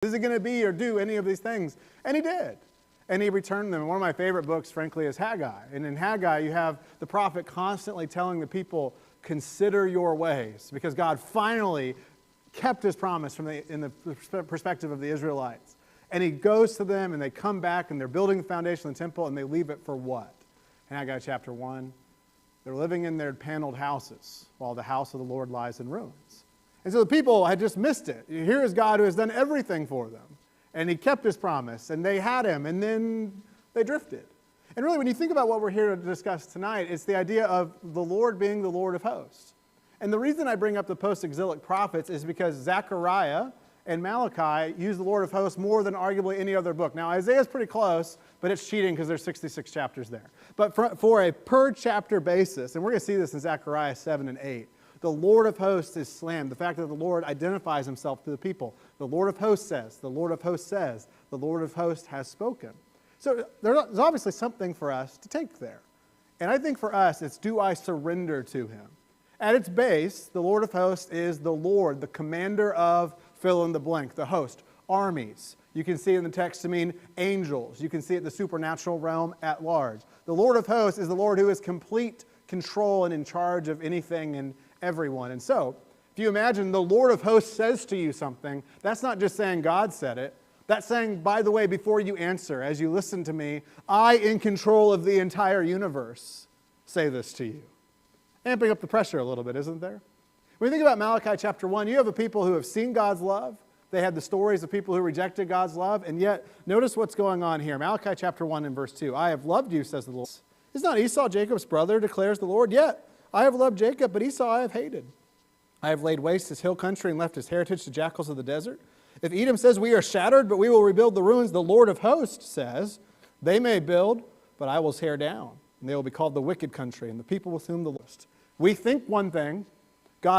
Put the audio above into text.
Is he going to be or do any of these things? And he did. And he returned them. One of my favorite books, frankly, is Haggai. And in Haggai, you have the prophet constantly telling the people, consider your ways, because God finally kept his promise in the perspective of the Israelites. And he goes to them, and they come back, and they're building the foundation of the temple, and they leave it for what? Haggai chapter 1. They're living in their paneled houses, while the house of the Lord lies in ruins. And so the people had just missed it. Here is God who has done everything for them. And he kept his promise, and they had him, and then they drifted. And really, when you think about what we're here to discuss tonight, it's the idea of the Lord being the Lord of hosts. And the reason I bring up the post-exilic prophets is because Zechariah and Malachi use the Lord of hosts more than arguably any other book. Now, Isaiah's pretty close, but it's cheating because there's 66 chapters there. But for a per-chapter basis, and we're going to see this in Zechariah 7 and 8, the Lord of hosts is slammed. The fact that the Lord identifies himself to the people. The Lord of hosts says, the Lord of hosts says, the Lord of hosts has spoken. So there's obviously something for us to take there. And I think for us, it's do I surrender to him? At its base, the Lord of hosts is the Lord, the commander of fill in the blank, the host, armies. You can see in the text to mean angels. You can see it in the supernatural realm at large. The Lord of hosts is the Lord who is complete control and in charge of anything and everyone. And so, if you imagine the Lord of hosts says to you something, that's not just saying God said it. That's saying, by the way, before you answer, as you listen to me, I, in control of the entire universe, say this to you. Amping up the pressure a little bit, isn't there? When you think about Malachi chapter 1, you have a people who have seen God's love. They had the stories of people who rejected God's love. And yet, notice what's going on here. Malachi chapter 1 and verse 2. I have loved you, says the Lord. Is not Esau Jacob's brother, declares the Lord? Yet I have loved Jacob, but Esau I have hated. I have laid waste his hill country and left his heritage to jackals of the desert. If Edom says, we are shattered, but we will rebuild the ruins, the Lord of hosts says, they may build, but I will tear down. And they will be called the wicked country, and the people with whom the Lord. We think one thing, God